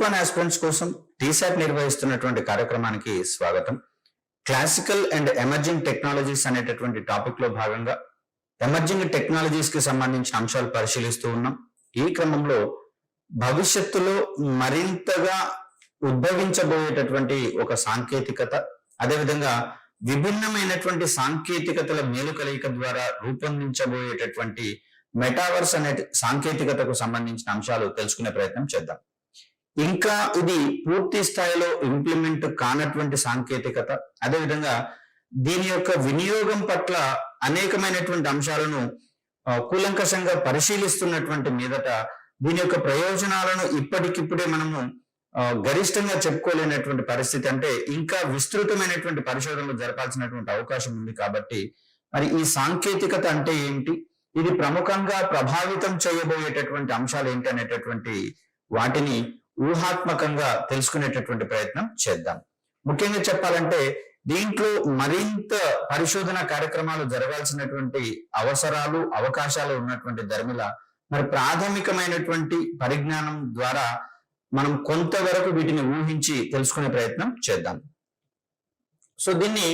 Group 1 aspirants కోసం టీశాట్ నిర్వహిస్తున్నటువంటి కార్యక్రమానికి స్వాగతం. క్లాసికల్ అండ్ ఎమర్జింగ్ టెక్నాలజీస్ అనేటటువంటి టాపిక్ లో భాగంగా ఎమర్జింగ్ టెక్నాలజీస్ కి సంబంధించిన అంశాలు పరిశీలిస్తూ ఉన్నాం. ఈ క్రమంలో భవిష్యత్తులో మరింతగా ఉద్భవించబోయేటటువంటి ఒక సాంకేతికత, అదేవిధంగా విభిన్నమైనటువంటి సాంకేతికతల మేలు కలయిక ద్వారా రూపొందించబోయేటటువంటి మెటావర్స్ అనే సాంకేతికతకు సంబంధించిన అంశాలు తెలుసుకునే ప్రయత్నం చేద్దాం. ఇంకా ఇది పూర్తి స్థాయిలో ఇంప్లిమెంట్ కానటువంటి సాంకేతికత, అదేవిధంగా దీని యొక్క వినియోగం పట్ల అనేకమైనటువంటి అంశాలను కూలంకషంగా పరిశీలిస్తున్నటువంటి మీదట దీని యొక్క ప్రయోజనాలను ఇప్పటికిప్పుడే మనము గరిష్టంగా చెప్పుకోలేనటువంటి పరిస్థితి, అంటే ఇంకా విస్తృతమైనటువంటి పరిశోధనలు జరపాల్సినటువంటి అవకాశం ఉంది. కాబట్టి మరి ఈ సాంకేతికత అంటే ఏంటి, ఇది ప్రముఖంగా ప్రభావితం చేయబోయేటటువంటి అంశాలు ఏంటి అనేటటువంటి వాటిని ఊహాత్మకంగా తెలుసుకునేటటువంటి ప్రయత్నం చేద్దాం. ముఖ్యంగా చెప్పాలంటే దీంట్లో మరింత పరిశోధన కార్యక్రమాలు జరగాల్సినటువంటి అవసరాలు, అవకాశాలు ఉన్నటువంటి ధర్మిల మరి ప్రాథమికమైనటువంటి పరిజ్ఞానం ద్వారా మనం కొంతవరకు వీటిని ఊహించి తెలుసుకునే ప్రయత్నం చేద్దాం. సో దీన్ని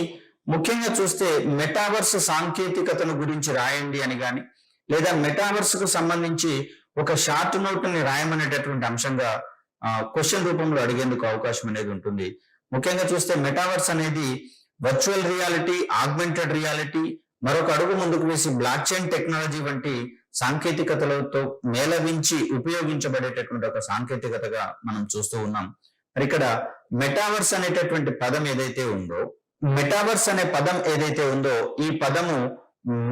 ముఖ్యంగా చూస్తే మెటావర్స్ సాంకేతికతను గురించి రాయండి అని కానీ, లేదా మెటావర్స్ కు సంబంధించి ఒక షార్ట్ నోట్ ని రాయమనేటటువంటి అంశంగా క్వశ్చన్ రూపంలో అడిగేందుకు అవకాశం అనేది ఉంటుంది. ముఖ్యంగా చూస్తే మెటావర్స్ అనేది వర్చువల్ రియాలిటీ, ఆగ్మెంటెడ్ రియాలిటీ, మరొక అడుగు ముందుకు వేసి బ్లాక్ చైన్ టెక్నాలజీ వంటి సాంకేతికతలతో మేళవించి ఉపయోగించబడేటటువంటి ఒక సాంకేతికతగా మనం చూస్తూ ఉన్నాం. మరి ఇక్కడ మెటావర్స్ అనేటటువంటి పదం ఏదైతే ఉందో, మెటావర్స్ అనే పదం ఏదైతే ఉందో, ఈ పదము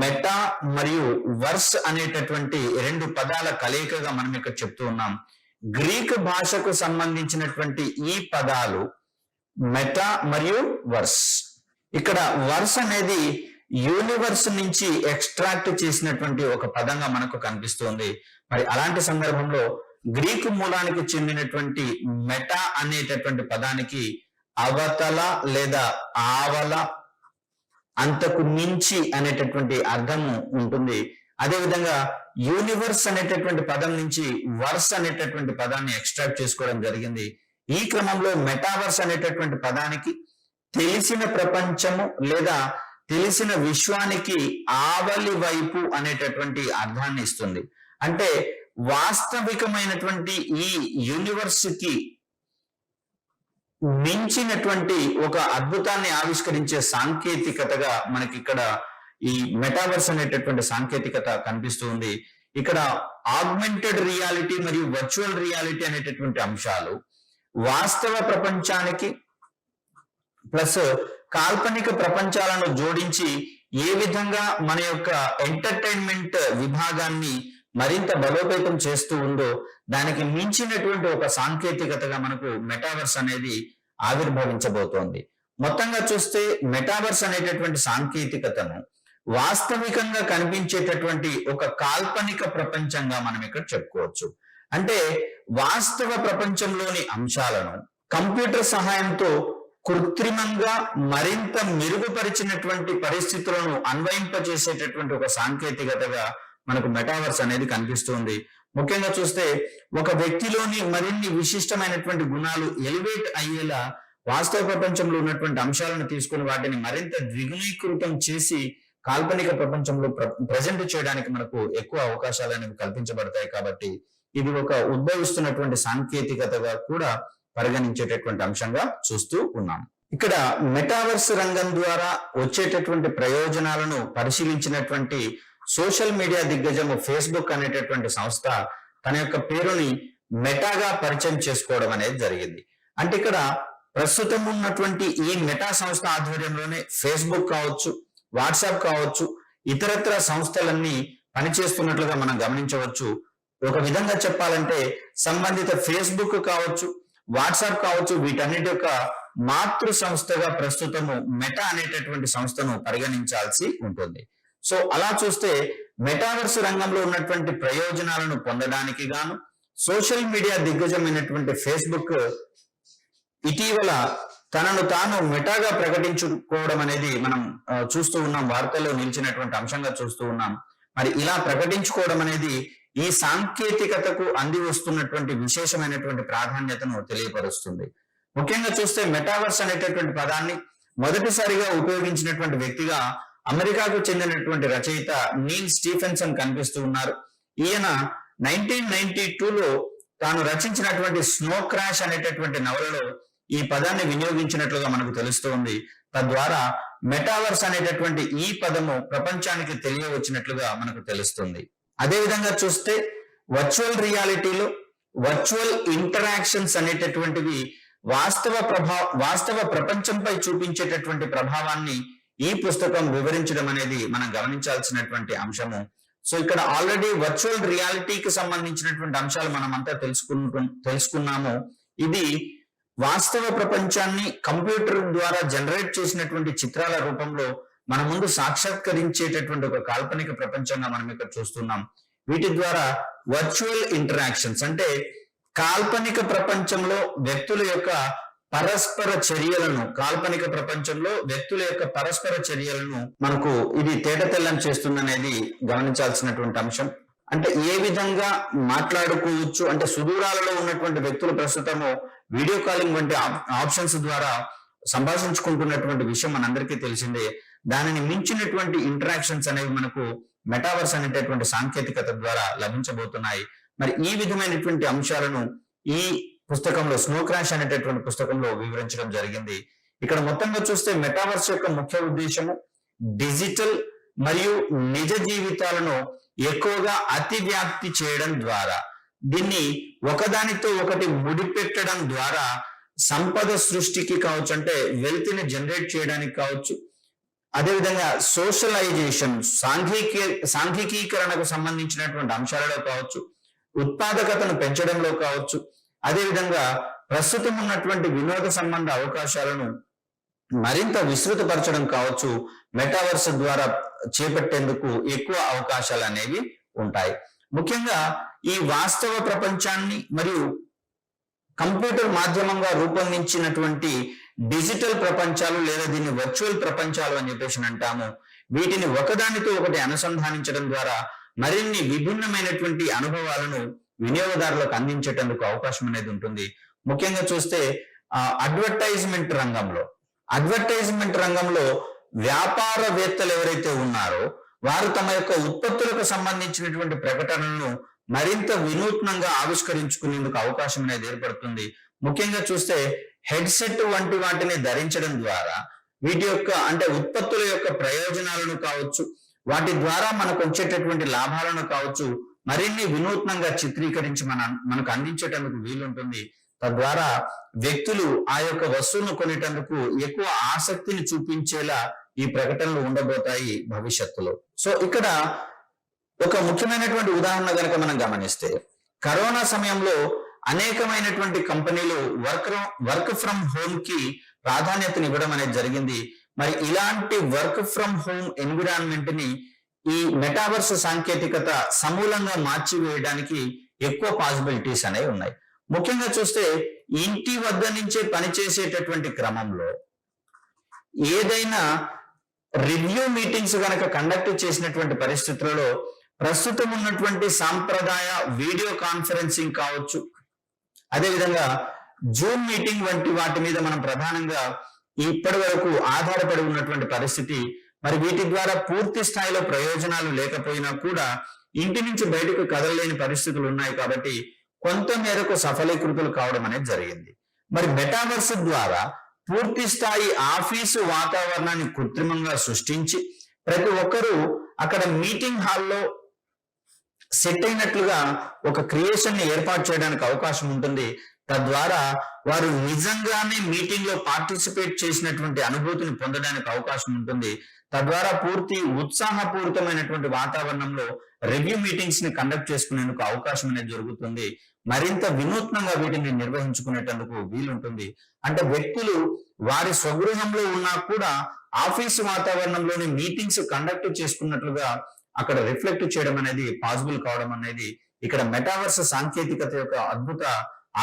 మెటా మరియు వర్స్ అనేటటువంటి రెండు పదాల కలయికగా మనం ఇక్కడ చెప్తూ ఉన్నాం. గ్రీక్ భాషకు సంబంధించినటువంటి ఈ పదాలు మెటా మరియు వర్స్. ఇక్కడ వర్స్ అనేది యూనివర్స్ నుంచి ఎక్స్ట్రాక్ట్ చేసినటువంటి ఒక పదంగా మనకు కనిపిస్తుంది. మరి అలాంటి సందర్భంలో గ్రీకు మూలానికి చెందినటువంటి మెటా అనేటటువంటి పదానికి అవతల లేదా ఆవల, అంతకు మించి అనేటటువంటి అర్థము ఉంటుంది. అదేవిధంగా యూనివర్స్ అనేటటువంటి పదం నుంచి వర్స్ అనేటటువంటి పదాన్ని ఎక్స్ట్రాక్ట్ చేసుకోవడం జరిగింది. ఈ క్రమంలో మెటావర్స్ అనేటటువంటి పదానికి తెలిసిన ప్రపంచము లేదా తెలిసిన విశ్వానికి ఆవలి వైపు అనేటటువంటి అర్థాన్ని ఇస్తుంది. అంటే వాస్తవికమైనటువంటి ఈ యూనివర్స్ కి మించినటువంటి ఒక అద్భుతాన్ని ఆవిష్కరించే సాంకేతికతగా మనకి ఇక్కడ ఈ మెటావర్స్ అనేటటువంటి సాంకేతికత కనిపిస్తూ ఉంది. ఇక్కడ ఆగ్మెంటెడ్ రియాలిటీ మరియు వర్చువల్ రియాలిటీ అనేటటువంటి అంశాలు వాస్తవ ప్రపంచానికి ప్లస్ కాల్పనిక ప్రపంచాలను జోడించి ఏ విధంగా మన యొక్క ఎంటర్టైన్మెంట్ విభాగాన్ని మరింత బలోపేతం చేస్తూ ఉందో దానికి మించినటువంటి ఒక సాంకేతికతగా మనకు మెటావర్స్ అనేది ఆవిర్భవించబోతోంది. మొత్తంగా చూస్తే మెటావర్స్ అనేటటువంటి సాంకేతికతను వాస్తవికంగా కనిపించేటటువంటి ఒక కాల్పనిక ప్రపంచంగా మనం ఇక్కడ చెప్పుకోవచ్చు. అంటే వాస్తవ ప్రపంచంలోని అంశాలను కంప్యూటర్ సహాయంతో కృత్రిమంగా మరింత మెరుగుపరిచినటువంటి పరిస్థితులను అన్వయింపజేసేటటువంటి ఒక సాంకేతికతగా మనకు మెటావర్స్ అనేది కనిపిస్తుంది. ముఖ్యంగా చూస్తే ఒక వ్యక్తిలోని మరిన్ని విశిష్టమైనటువంటి గుణాలు ఎలివేట్ అయ్యేలా వాస్తవ ప్రపంచంలో ఉన్నటువంటి అంశాలను తీసుకుని వాటిని మరింత ద్విగుణీకృతం చేసి కాల్పనిక ప్రపంచంలో ప్రజెంట్ చేయడానికి మనకు ఎక్కువ అవకాశాలు అనేవి కల్పించబడతాయి. కాబట్టి ఇది ఒక ఉద్భవిస్తున్నటువంటి సాంకేతికతగా కూడా పరిగణించేటటువంటి అంశంగా చూస్తూ ఉన్నాం. ఇక్కడ మెటావర్స్ రంగం ద్వారా వచ్చేటటువంటి ప్రయోజనాలను పరిశీలించినటువంటి సోషల్ మీడియా దిగ్గజము ఫేస్బుక్ అనేటటువంటి సంస్థ తన యొక్క పేరుని మెటాగా పరిచయం చేసుకోవడం అనేది జరిగింది. అంటే ఇక్కడ ప్రస్తుతం ఉన్నటువంటి ఈ మెటా సంస్థ ఆధ్వర్యంలోనే ఫేస్బుక్ కావచ్చు, వాట్సాప్ కావచ్చు, ఇతరత్ర సంస్థలన్నీ పనిచేస్తున్నట్లుగా మనం గమనించవచ్చు. ఒక విధంగా చెప్పాలంటే సంబంధిత ఫేస్బుక్ కావచ్చు, వాట్సాప్ కావచ్చు, వీటన్నిటి యొక్క మాతృ సంస్థగా ప్రస్తుతము మెటా అనేటటువంటి సంస్థను పరిగణించాల్సి ఉంటుంది. సో అలా చూస్తే మెటావర్స్ రంగంలో ఉన్నటువంటి ప్రయోజనాలను పొందడానికి గాను సోషల్ మీడియా దిగ్గజమైనటువంటి ఫేస్బుక్ ఇటీవల తనను తాను మెటాగా ప్రకటించుకోవడం అనేది మనం చూస్తూ ఉన్నాం, వార్తల్లో నిలిచినటువంటి అంశంగా చూస్తూ ఉన్నాం. మరి ఇలా ప్రకటించుకోవడం అనేది ఈ సాంకేతికతకు అంది వస్తున్నటువంటి విశేషమైనటువంటి ప్రాధాన్యతను తెలియపరుస్తుంది. ముఖ్యంగా చూస్తే మెటావర్స్ అనేటటువంటి పదాన్ని మొదటిసారిగా ఉపయోగించినటువంటి వ్యక్తిగా అమెరికాకు చెందినటువంటి రచయిత నీల్ స్టీఫెన్సన్ కనిపిస్తూ ఉన్నారు. ఈయన 1992లో తాను రచించినటువంటి స్నో క్రాష్ అనేటటువంటి నవలలో ఈ పదాన్ని వినియోగించినట్లుగా మనకు తెలుస్తూ ఉంది. తద్వారా మెటావర్స్ అనేటటువంటి ఈ పదము ప్రపంచానికి తెలియవచ్చినట్లుగా మనకు తెలుస్తుంది. అదేవిధంగా చూస్తే వర్చువల్ రియాలిటీలో వర్చువల్ ఇంటరాక్షన్స్ అనేటటువంటివి వాస్తవ ప్రపంచంపై చూపించేటటువంటి ప్రభావాన్ని ఈ పుస్తకం వివరించడం అనేది మనం గమనించాల్సినటువంటి అంశము. సో ఇక్కడ ఆల్రెడీ వర్చువల్ రియాలిటీకి సంబంధించినటువంటి అంశాలు మనం అంతా తెలుసుకున్నాము. ఇది వాస్తవ ప్రపంచాన్ని కంప్యూటర్ ద్వారా జనరేట్ చేసినటువంటి చిత్రాల రూపంలో మన ముందు సాక్షాత్కరించేటటువంటి ఒక కాల్పనిక ప్రపంచంగా మనం ఇక్కడ చూస్తున్నాం. వీటి ద్వారా వర్చువల్ ఇంటరాక్షన్స్ అంటే కాల్పనిక ప్రపంచంలో వ్యక్తుల యొక్క పరస్పర చర్యలను మనకు ఇది తేటతెల్లం చేస్తుందనేది గమనించాల్సినటువంటి అంశం. అంటే ఏ విధంగా మాట్లాడుకోవచ్చు అంటే సుదూరాలలో ఉన్నటువంటి వ్యక్తులు ప్రస్తుతము వీడియో కాలింగ్ వంటి ఆప్షన్స్ ద్వారా సంభాషించుకుంటున్నటువంటి విషయం మనందరికీ తెలిసిందే. దానిని మించినటువంటి ఇంటరాక్షన్స్ అనేవి మనకు మెటావర్స్ అనేటటువంటి సాంకేతికత ద్వారా లభించబోతున్నాయి. మరి ఈ విధమైనటువంటి అంశాలను ఈ పుస్తకంలో స్నో క్రాష్ అనేటటువంటి పుస్తకంలో వివరించడం జరిగింది. ఇక్కడ మొత్తంగా చూస్తే మెటావర్స్ యొక్క ముఖ్య ఉద్దేశము డిజిటల్ మరియు నిజ జీవితాలను ఎక్కువగా అతివ్యాప్తి చేయడం ద్వారా, దీన్ని ఒకదానితో ఒకటి ముడిపెట్టడం ద్వారా సంపద సృష్టికి కావచ్చు, అంటే వెల్త్ ని జనరేట్ చేయడానికి కావచ్చు, అదేవిధంగా సోషలైజేషన్ సాంఘికీకరణకు సంబంధించినటువంటి అంశాలలో కావచ్చు, ఉత్పాదకతను పెంచడంలో కావచ్చు, అదేవిధంగా ప్రస్తుతం ఉన్నటువంటి వినోద సంబంధ అవకాశాలను మరింత విస్తృతపరచడం కావచ్చు, మెటావర్స్ ద్వారా చేపట్టేందుకు ఎక్కువ అవకాశాలు అనేవి ఉంటాయి. ముఖ్యంగా ఈ వాస్తవ ప్రపంచాన్ని మరియు కంప్యూటర్ మాధ్యమంగా రూపొందించినటువంటి డిజిటల్ ప్రపంచాలు లేదా దీన్ని వర్చువల్ ప్రపంచాలు అని చెప్పేసి అంటాము. వీటిని ఒకదానితో ఒకటి అనుసంధానించడం ద్వారా మరిన్ని విభిన్నమైనటువంటి అనుభవాలను వినియోగదారులకు అందించేటందుకు అవకాశం అనేది ఉంటుంది. ముఖ్యంగా చూస్తే అడ్వర్టైజ్మెంట్ రంగంలో వ్యాపారవేత్తలు ఎవరైతే ఉన్నారో వారు తమ యొక్క ఉత్పత్తులకు సంబంధించినటువంటి ప్రకటనలను మరింత వినూత్నంగా ఆవిష్కరించుకునేందుకు అవకాశం అనేది ఏర్పడుతుంది. ముఖ్యంగా చూస్తే హెడ్సెట్ వంటి వాటిని ధరించడం ద్వారా వీటి యొక్క అంటే ఉత్పత్తుల యొక్క ప్రయోజనాలను కావచ్చు, వాటి ద్వారా మనకు వచ్చేటటువంటి లాభాలను కావచ్చు మరిన్ని వినూత్నంగా చిత్రీకరించి మనకు అందించేటందుకు వీలుంటుంది. తద్వారా వ్యక్తులు ఆ యొక్క వస్తువును కొనేటందుకు ఎక్కువ ఆసక్తిని చూపించేలా ఈ ప్రకటనలు ఉండబోతాయి భవిష్యత్తులో. సో ఇక్కడ ఒక ముఖ్యమైనటువంటి ఉదాహరణ కనుక మనం గమనిస్తే, కరోనా సమయంలో అనేకమైనటువంటి కంపెనీలు వర్క్ ఫ్రమ్ హోమ్ కి ప్రాధాన్యతనివ్వడం అనేది జరిగింది. మరి ఇలాంటి వర్క్ ఫ్రమ్ హోమ్ ఎన్విరాన్మెంట్ ని ఈ మెటావర్స్ సాంకేతికత సమూలంగా మార్చివేయడానికి ఎక్కువ పాసిబిలిటీస్ అనేవి ఉన్నాయి. ముఖ్యంగా చూస్తే ఇంటి వద్ద నుంచే పనిచేసేటటువంటి క్రమంలో ఏదైనా రివ్యూ మీటింగ్స్ కనుక కండక్ట్ చేసినటువంటి పరిస్థితులలో ప్రస్తుతం ఉన్నటువంటి సాంప్రదాయ వీడియో కాన్ఫరెన్సింగ్ కావచ్చు, అదేవిధంగా జూమ్ మీటింగ్ వంటి వాటి మీద మనం ప్రధానంగా ఇప్పటి వరకు ఆధారపడి ఉన్నటువంటి పరిస్థితి. మరి వీటి ద్వారా పూర్తి స్థాయిలో ప్రయోజనాలు లేకపోయినా కూడా ఇంటి నుంచి బయటకు కదలలేని పరిస్థితులు ఉన్నాయి. కాబట్టి కొంత మేరకు సఫలీకృతులు కావడం అనేది జరిగింది. మరి మెటావర్స్ ద్వారా పూర్తి స్థాయి ఆఫీసు వాతావరణాన్ని కృత్రిమంగా సృష్టించి ప్రతి ఒక్కరూ అక్కడ మీటింగ్ హాల్లో సెట్ అయినట్లుగా ఒక క్రియేషన్ ని ఏర్పాటు చేయడానికి అవకాశం ఉంటుంది. తద్వారా వారు నిజంగానే మీటింగ్ లో పార్టిసిపేట్ చేసినటువంటి అనుభూతిని పొందడానికి అవకాశం ఉంటుంది. తద్వారా పూర్తి ఉత్సాహపూరితమైనటువంటి వాతావరణంలో రివ్యూ మీటింగ్స్ ని కండక్ట్ చేసుకునేందుకు అవకాశం అనేది జరుగుతుంది. మరింత వినూత్నంగా వీటిని నిర్వహించుకునేటందుకు వీలుంటుంది. అంటే వ్యక్తులు వారి స్వగృహంలో ఉన్నా కూడా ఆఫీసు వాతావరణంలోని మీటింగ్స్ కండక్ట్ చేసుకున్నట్లుగా అక్కడ రిఫ్లెక్ట్ చేయడం అనేది పాసిబుల్ కావడం అనేది ఇక్కడ మెటావర్స్ సాంకేతికత యొక్క అద్భుత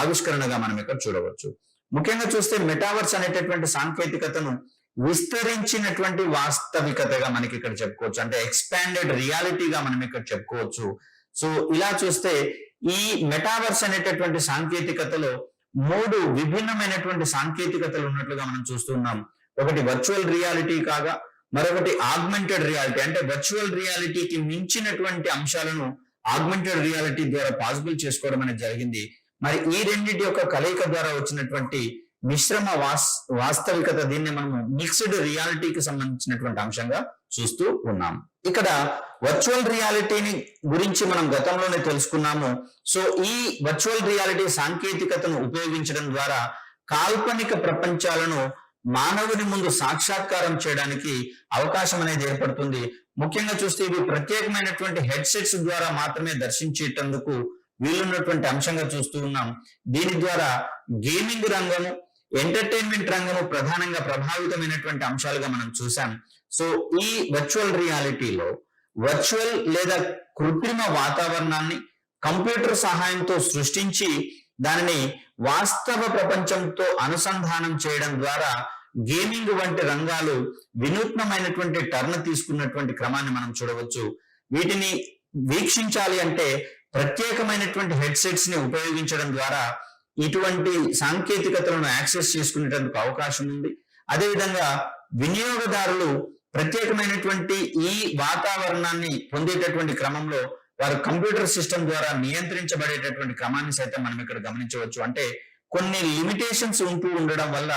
ఆవిష్కరణగా మనం ఇక్కడ చూడవచ్చు. ముఖ్యంగా చూస్తే మెటావర్స్ అనేటటువంటి సాంకేతికతను విస్తరించినటువంటి వాస్తవికతగా మనకి ఇక్కడ చెప్పుకోవచ్చు. అంటే ఎక్స్పాండెడ్ రియాలిటీగా మనం ఇక్కడ చెప్పుకోవచ్చు. సో ఇలా చూస్తే ఈ మెటావర్స్ అనేటటువంటి సాంకేతికతలో 3 విభిన్నమైనటువంటి సాంకేతికతలు ఉన్నట్లుగా మనం చూస్తున్నాం. ఒకటి వర్చువల్ రియాలిటీ కాగా, మరొకటి ఆగ్మెంటెడ్ రియాలిటీ, అంటే వర్చువల్ రియాలిటీకి మించినటువంటి అంశాలను ఆగ్మెంటెడ్ రియాలిటీ ద్వారా పాసిబుల్ చేసుకోవడం అనేది జరిగింది. మరి ఈ రెండింటి యొక్క కలయిక ద్వారా వచ్చినటువంటి మిశ్రమ వాస్తవికత, దీన్ని మనము మిక్స్డ్ రియాలిటీకి సంబంధించినటువంటి అంశంగా చూస్తూ ఉన్నాం. ఇక్కడ వర్చువల్ రియాలిటీని గురించి మనం గతంలోనే తెలుసుకున్నాము. సో ఈ వర్చువల్ రియాలిటీ సాంకేతికతను ఉపయోగించడం ద్వారా కాల్పనిక ప్రపంచాలను మానవుని ముందు సాక్షాత్కారం చేయడానికి అవకాశం అనేది ఏర్పడుతుంది. ముఖ్యంగా చూస్తే ఇవి ప్రత్యేకమైనటువంటి హెడ్సెట్స్ ద్వారా మాత్రమే దర్శించేటందుకు వీలున్నటువంటి అంశంగా చూస్తూ ఉన్నాం. దీని ద్వారా గేమింగ్ రంగము, ఎంటర్టైన్మెంట్ రంగము ప్రధానంగా ప్రభావితమైనటువంటి అంశాలుగా మనం చూసాం. సో ఈ వర్చువల్ రియాలిటీలో వర్చువల్ లేదా కృత్రిమ వాతావరణాన్ని కంప్యూటర్ సహాయంతో సృష్టించి దానిని వాస్తవ ప్రపంచంతో అనుసంధానం చేయడం ద్వారా గేమింగ్ వంటి రంగాలు వినూత్నమైనటువంటి టర్న్ తీసుకున్నటువంటి క్రమాన్ని మనం చూడవచ్చు. వీటిని వీక్షించాలి అంటే ప్రత్యేకమైనటువంటి హెడ్సెట్స్ ని ఉపయోగించడం ద్వారా ఇటువంటి సాంకేతికతలను యాక్సెస్ చేసుకునేందుకు అవకాశం ఉంది. అదేవిధంగా వినియోగదారులు ప్రత్యేకమైనటువంటి ఈ వాతావరణాన్ని పొందేటటువంటి క్రమంలో వారు కంప్యూటర్ సిస్టమ్ ద్వారా నియంత్రించబడేటటువంటి క్రమాన్ని సైతం మనం ఇక్కడ గమనించవచ్చు. అంటే కొన్ని లిమిటేషన్స్ ఉంటూ ఉండడం వల్ల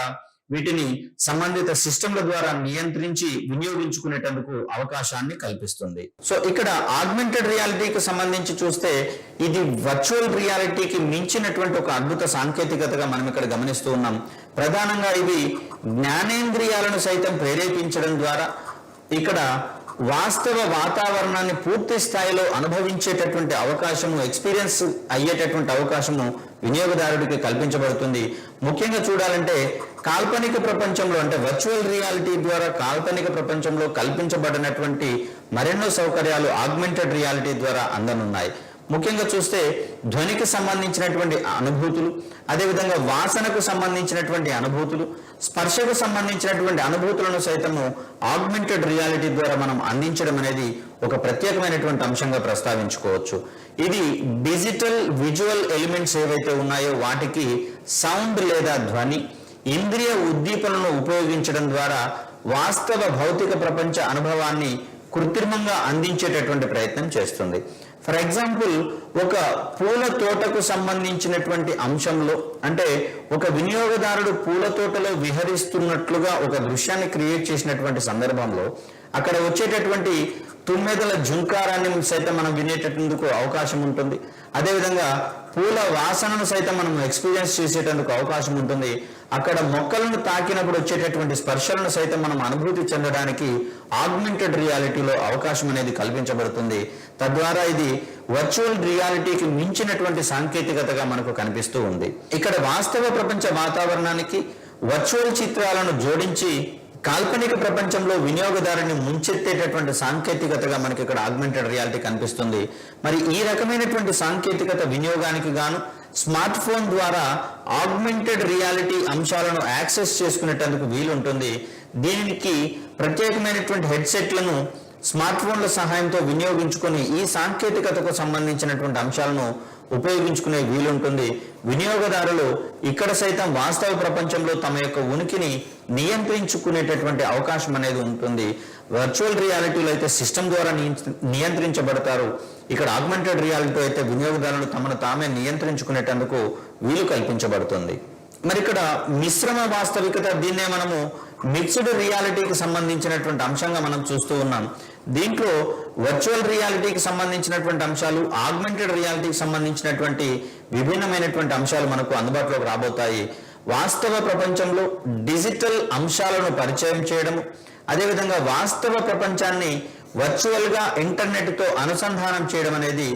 వీటిని సంబంధిత సిస్టంల ద్వారా నియంత్రించి వినియోగించుకునేటందుకు అవకాశాన్ని కల్పిస్తుంది. సో ఇక్కడ ఆగ్మెంటెడ్ రియాలిటీకి సంబంధించి చూస్తే ఇది వర్చువల్ రియాలిటీకి మించినటువంటి ఒక అద్భుత సాంకేతికతగా మనం ఇక్కడ గమనిస్తూ ఉన్నాం. ప్రధానంగా ఇవి జ్ఞానేంద్రియాలను సైతం ప్రేరేపించడం ద్వారా ఇక్కడ వాస్తవ వాతావరణాన్ని పూర్తి స్థాయిలో అనుభవించేటటువంటి అవకాశము, ఎక్స్పీరియన్స్ అయ్యేటటువంటి అవకాశము వినియోగదారుడికి కల్పించబడుతుంది. ముఖ్యంగా చూడాలంటే కాల్పనిక ప్రపంచంలో, అంటే వర్చువల్ రియాలిటీ ద్వారా కాల్పనిక ప్రపంచంలో కల్పించబడినటువంటి మరెన్నో సౌకర్యాలు ఆగ్మెంటెడ్ రియాలిటీ ద్వారా అందనున్నాయి. ముఖ్యంగా చూస్తే ధ్వనికి సంబంధించినటువంటి అనుభూతులు, అదేవిధంగా వాసనకు సంబంధించినటువంటి అనుభూతులు, స్పర్శకు సంబంధించినటువంటి అనుభూతులను సైతము ఆగ్మెంటెడ్ రియాలిటీ ద్వారా మనం అందించడం అనేది ఒక ప్రత్యేకమైనటువంటి అంశంగా ప్రస్తావించుకోవచ్చు. ఇది డిజిటల్ విజువల్ ఎలిమెంట్స్ ఏవైతే ఉన్నాయో వాటికి సౌండ్ లేదా ధ్వని, ఇంద్రియ ఉద్దీపనను ఉపయోగించడం ద్వారా వాస్తవ భౌతిక ప్రపంచ అనుభవాన్ని కృత్రిమంగా అందించేటటువంటి ప్రయత్నం చేస్తుంది. ఫర్ ఎగ్జాంపుల్, ఒక పూల తోటకు సంబంధించినటువంటి అంశంలో, అంటే ఒక వినియోగదారుడు పూల తోటలో విహరిస్తున్నట్లుగా ఒక దృశ్యాన్ని క్రియేట్ చేసినటువంటి సందర్భంలో అక్కడ వచ్చేటటువంటి తుమ్మెదల జుంకారాన్ని సైతం మనం వినేటందుకు అవకాశం ఉంటుంది. అదేవిధంగా పూల వాసనను సైతం మనం ఎక్స్పీరియన్స్ చేసేటందుకు అవకాశం ఉంటుంది. అక్కడ మొక్కలను తాకినప్పుడు వచ్చేటటువంటి స్పర్శలను సైతం మనం అనుభూతి చెందడానికి ఆగ్మెంటెడ్ రియాలిటీలో అవకాశం అనేది కల్పించబడుతుంది. తద్వారా ఇది వర్చువల్ రియాలిటీకి మించినటువంటి సాంకేతికతగా మనకు కనిపిస్తూ ఉంది. ఇక్కడ వాస్తవ ప్రపంచ వాతావరణానికి వర్చువల్ చిత్రాలను జోడించి కాల్పనిక ప్రపంచంలో వినియోగదారుని ముంచెత్తేటటువంటి సాంకేతికతగా మనకి ఇక్కడ ఆగ్మెంటెడ్ రియాలిటీ కనిపిస్తుంది. మరి ఈ రకమైనటువంటి సాంకేతికత వినియోగానికి గాను స్మార్ట్ ఫోన్ ద్వారా ఆగ్మెంటెడ్ రియాలిటీ అంశాలను యాక్సెస్ చేసుకునేటందుకు వీలుంటుంది. దీనికి ప్రత్యేకమైనటువంటి హెడ్సెట్లను స్మార్ట్ ఫోన్ల సహాయంతో వినియోగించుకొని ఈ సాంకేతికతకు సంబంధించినటువంటి అంశాలను ఉపయోగించుకునే వీలుంటుంది. వినియోగదారులు ఇక్కడ సైతం వాస్తవ ప్రపంచంలో తమ యొక్క ఉనికిని నియంత్రించుకునేటటువంటి అవకాశం అనేది ఉంటుంది. వర్చువల్ రియాలిటీలో అయితే సిస్టమ్ ద్వారా నియంత్రించబడతారు. ఇక్కడ ఆగ్మెంటెడ్ రియాలిటీ అయితే వినియోగదారులు తమను తామే నియంత్రించుకునేటందుకు వీలు కల్పించబడుతుంది. మరి ఇక్కడ మిశ్రమ వాస్తవికత, దీన్నే మనము మిక్స్డ్ రియాలిటీకి సంబంధించినటువంటి అంశంగా మనం చూస్తూ ఉన్నాం. దీంట్లో వర్చువల్ రియాలిటీకి సంబంధించినటువంటి అంశాలు, ఆగ్మెంటెడ్ రియాలిటీకి సంబంధించినటువంటి విభిన్నమైనటువంటి అంశాలు మనకు అందుబాటులోకి రాబోతాయి. వాస్తవ ప్రపంచంలో డిజిటల్ అంశాలను పరిచయం చేయడం, అదేవిధంగా వాస్తవ ప్రపంచాన్ని వర్చువల్ గా ఇంటర్నెట్ తో అనుసంధానం చేయడం అనేది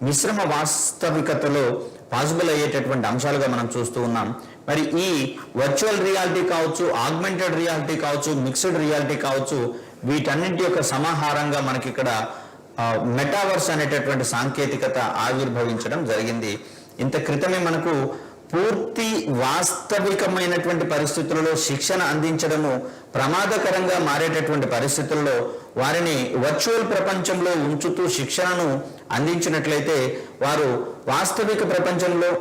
మిశ్రమ వాస్తవికతలో పాసిబుల్ అయ్యేటటువంటి అంశాలుగా మనం చూస్తూ ఉన్నాం. మరి ఈ వర్చువల్ రియాలిటీ కావచ్చు, ఆగ్మెంటెడ్ రియాలిటీ కావచ్చు, మిక్స్డ్ రియాలిటీ కావచ్చు, వీటన్నింటి యొక్క సమాహారంగా మనకి ఇక్కడ మెటావర్స్ అనేటటువంటి సాంకేతికత ఆవిర్భవించడం జరిగింది. ఇంత క్రితమే మనకు పూర్తి వాస్తవికమైనటువంటి పరిస్థితులలో శిక్షణ అందించడము ప్రమాదకరంగా మారేటటువంటి పరిస్థితుల్లో వారిని వర్చువల్ ప్రపంచంలో ఉంచుతూ శిక్షణను అందించినట్లయితే వారు వాస్తవిక ప్రపంచంలో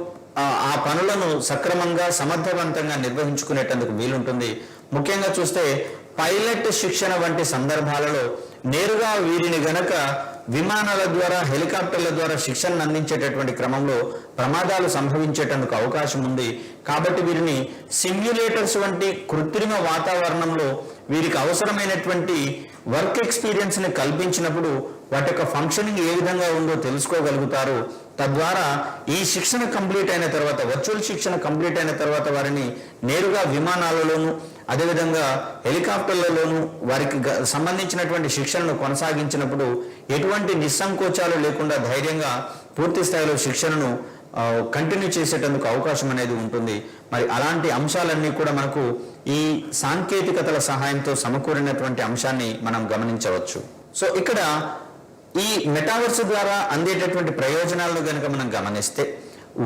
ఆ పనులను సక్రమంగా సమర్థవంతంగా నిర్వహించుకునేటందుకు వీలుంటుంది. ముఖ్యంగా చూస్తే పైలట్ శిక్షణ వంటి సందర్భాలలో నేరుగా వీరిని గనక విమానాల ద్వారా హెలికాప్టర్ల ద్వారా శిక్షణను అందించేటటువంటి క్రమంలో ప్రమాదాలు సంభవించేటందుకు అవకాశం ఉంది. కాబట్టి వీరిని సిమ్యులేటర్స్ వంటి కృత్రిమ వాతావరణంలో వీరికి అవసరమైనటువంటి వర్క్ ఎక్స్పీరియన్స్ ని కల్పించినప్పుడు వాటి యొక్క ఫంక్షనింగ్ ఏ విధంగా ఉందో తెలుసుకోగలుగుతారు. తద్వారా ఈ శిక్షణ కంప్లీట్ అయిన తర్వాత, వర్చువల్ శిక్షణ కంప్లీట్ అయిన తర్వాత వారిని నేరుగా విమానాలలోను అదేవిధంగా హెలికాప్టర్లలోను వారికి సంబంధించినటువంటి శిక్షణను కొనసాగించినప్పుడు ఎటువంటి నిస్సంకోచాలు లేకుండా ధైర్యంగా పూర్తి స్థాయిలో శిక్షణను కంటిన్యూ చేసేటందుకు అవకాశం అనేది ఉంటుంది. మరి అలాంటి అంశాలన్నీ కూడా మనకు ఈ సాంకేతికతల సహాయంతో సమకూరినటువంటి అంశాన్ని మనం గమనించవచ్చు. సో ఇక్కడ ఈ మెటావర్స్ ద్వారా అందేటటువంటి ప్రయోజనాలను కనుక మనం గమనిస్తే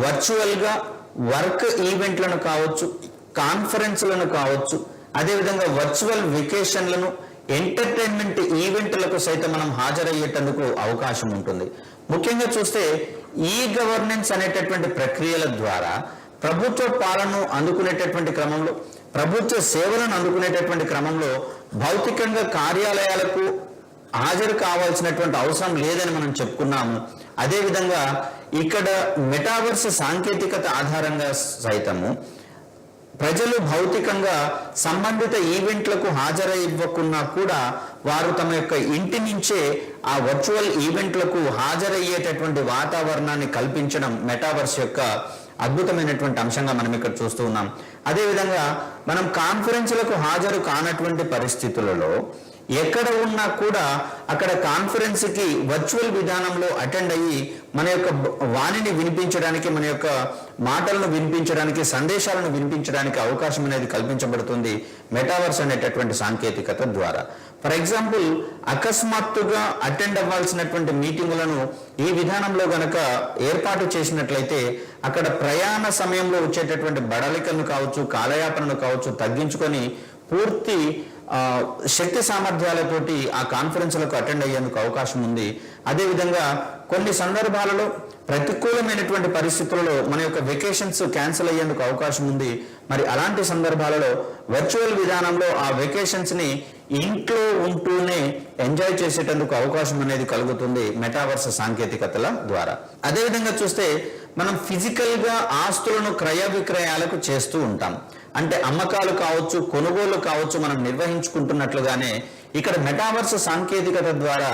వర్చువల్ గా వర్క్ ఈవెంట్లను కావచ్చు, కాన్ఫరెన్స్లను కావచ్చు, అదేవిధంగా వర్చువల్ వెకేషన్లను, ఎంటర్టైన్మెంట్ ఈవెంట్లకు సైతం మనం హాజరయ్యేటందుకు అవకాశం ఉంటుంది. ముఖ్యంగా చూస్తే ఈ గవర్నెన్స్ అనేటటువంటి ప్రక్రియల ద్వారా ప్రభుత్వ పాలనను అందుకునేటటువంటి క్రమంలో, ప్రభుత్వ సేవలను అందుకునేటటువంటి క్రమంలో భౌతికంగా కార్యాలయాలకు హాజరు కావాల్సినటువంటి అవసరం లేదని మనం చెప్పుకున్నాము. అదేవిధంగా ఇక్కడ మెటావర్స్ సాంకేతికత ఆధారంగా సైతము ప్రజలు భౌతికంగా సంబంధిత ఈవెంట్లకు హాజరయ్యకున్నా కూడా వారు తమ యొక్క ఇంటి నుంచే ఆ వర్చువల్ ఈవెంట్లకు హాజరయ్యేటటువంటి వాతావరణాన్ని కల్పించడం మెటావర్స్ యొక్క అద్భుతమైనటువంటి అంశంగా మనం ఇక్కడ చూస్తూ ఉన్నాం. అదేవిధంగా మనం కాన్ఫరెన్స్లకు హాజరు కానటువంటి పరిస్థితులలో ఎక్కడ ఉన్నా కూడా అక్కడ కాన్ఫరెన్స్ కి వర్చువల్ విధానంలో అటెండ్ అయ్యి మన యొక్క వాణిని వినిపించడానికి, మన యొక్క మాటలను వినిపించడానికి, సందేశాలను వినిపించడానికి అవకాశం అనేది కల్పించబడుతుంది మెటావర్స్ అనేటటువంటి సాంకేతికత ద్వారా. ఫర్ ఎగ్జాంపుల్, అకస్మాత్తుగా అటెండ్ అవ్వాల్సినటువంటి మీటింగులను ఈ విధానంలో గనక ఏర్పాటు చేసినట్లయితే అక్కడ ప్రయాణ సమయంలో వచ్చేటటువంటి బడలికలను కావచ్చు, కాలయాపనను కావచ్చు తగ్గించుకొని పూర్తి శక్తి సామర్థ్యాలతోటి ఆ కాన్ఫరెన్స్లకు అటెండ్ అయ్యేందుకు అవకాశం ఉంది. అదేవిధంగా కొన్ని సందర్భాలలో ప్రతికూలమైనటువంటి పరిస్థితులలో మన యొక్క వెకేషన్స్ క్యాన్సిల్ అయ్యేందుకు అవకాశం ఉంది. మరి అలాంటి సందర్భాలలో వర్చువల్ విధానంలో ఆ వెకేషన్స్ ని ఇంట్లో ఉంటూనే ఎంజాయ్ చేసేటందుకు అవకాశం అనేది కలుగుతుంది మెటావర్స్ సాంకేతికతల ద్వారా. అదేవిధంగా చూస్తే మనం ఫిజికల్ గా ఆస్తులను క్రయ విక్రయాలకు చేస్తూ ఉంటాం. అంటే అమ్మకాలు కావచ్చు, కొనుగోలు కావచ్చు మనం నిర్వహించుకుంటున్నట్లుగానే ఇక్కడ మెటావర్స్ సాంకేతికత ద్వారా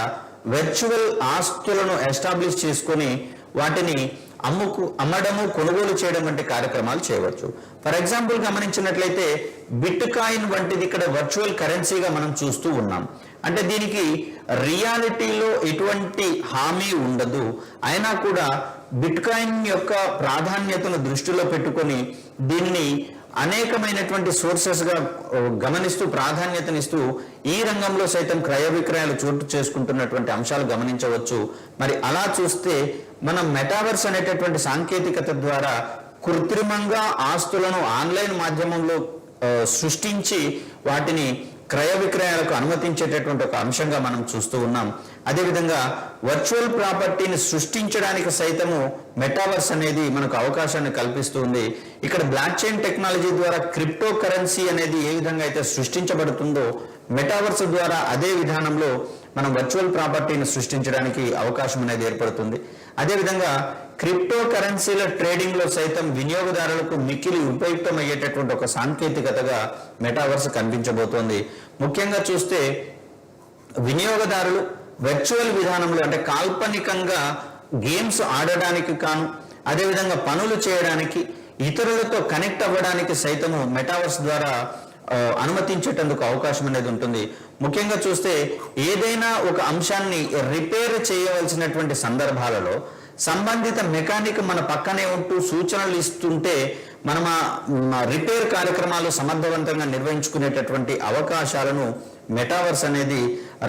వర్చువల్ ఆస్తులను ఎస్టాబ్లిష్ చేసుకొని వాటిని అమ్మడము, కొనుగోలు చేయడం వంటి కార్యక్రమాలు చేయవచ్చు. ఫర్ ఎగ్జాంపుల్ గమనించినట్లయితే బిట్ కాయిన్ వంటిది ఇక్కడ వర్చువల్ కరెన్సీగా మనం చూస్తూ ఉన్నాం. అంటే దీనికి రియాలిటీలో ఎటువంటి హామీ ఉండదు. అయినా కూడా బిట్ కాయిన్ యొక్క ప్రాధాన్యతను దృష్టిలో పెట్టుకొని దీన్ని అనేకమైనటువంటి సోర్సెస్ గా గమనిస్తూ ప్రాధాన్యతనిస్తూ ఈ రంగంలో సైతం క్రయ విక్రయాలు చోటు చేసుకుంటున్నటువంటి అంశాలు గమనించవచ్చు. మరి అలా చూస్తే మనం మెటావర్స్ అనేటటువంటి సాంకేతికత ద్వారా కృత్రిమంగా ఆస్తులను ఆన్లైన్ మాధ్యమంలో సృష్టించి వాటిని క్రయ విక్రయాలకు అనుమతించేటటువంటి ఒక అంశంగా మనం చూస్తూ ఉన్నాం. అదేవిధంగా వర్చువల్ ప్రాపర్టీని సృష్టించడానికి సైతము మెటావర్స్ అనేది మనకు అవకాశాన్ని కల్పిస్తుంది. ఇక్కడ బ్లాక్ చైన్ టెక్నాలజీ ద్వారా క్రిప్టో కరెన్సీ అనేది ఏ విధంగా అయితే సృష్టించబడుతుందో మెటావర్స్ ద్వారా అదే విధానంలో మనం వర్చువల్ ప్రాపర్టీని సృష్టించడానికి అవకాశం అనేది ఏర్పడుతుంది. అదేవిధంగా క్రిప్టో కరెన్సీల ట్రేడింగ్ లో సైతం వినియోగదారులకు మిక్కిలి ఉపయుక్తమయ్యేటటువంటి ఒక సాంకేతికతగా మెటావర్స్ కనిపించబోతోంది. ముఖ్యంగా చూస్తే వినియోగదారులు వర్చువల్ విధానంలో అంటే కాల్పనికంగా గేమ్స్ ఆడడానికి కాను, అదేవిధంగా పనులు చేయడానికి, ఇతరులతో కనెక్ట్ అవ్వడానికి సైతము మెటావర్స్ ద్వారా అనుమతించేటందుకు అవకాశం అనేది ఉంటుంది. ముఖ్యంగా చూస్తే ఏదైనా ఒక అంశాన్ని రిపేర్ చేయవలసినటువంటి సందర్భాలలో సంబంధిత మెకానిక్ మన పక్కనే ఉంటూ సూచనలు ఇస్తుంటే మనం ఆ రిపేర్ కార్యక్రమాలు సమర్థవంతంగా నిర్వహించుకునేటటువంటి అవకాశాలను మెటావర్స్ అనేది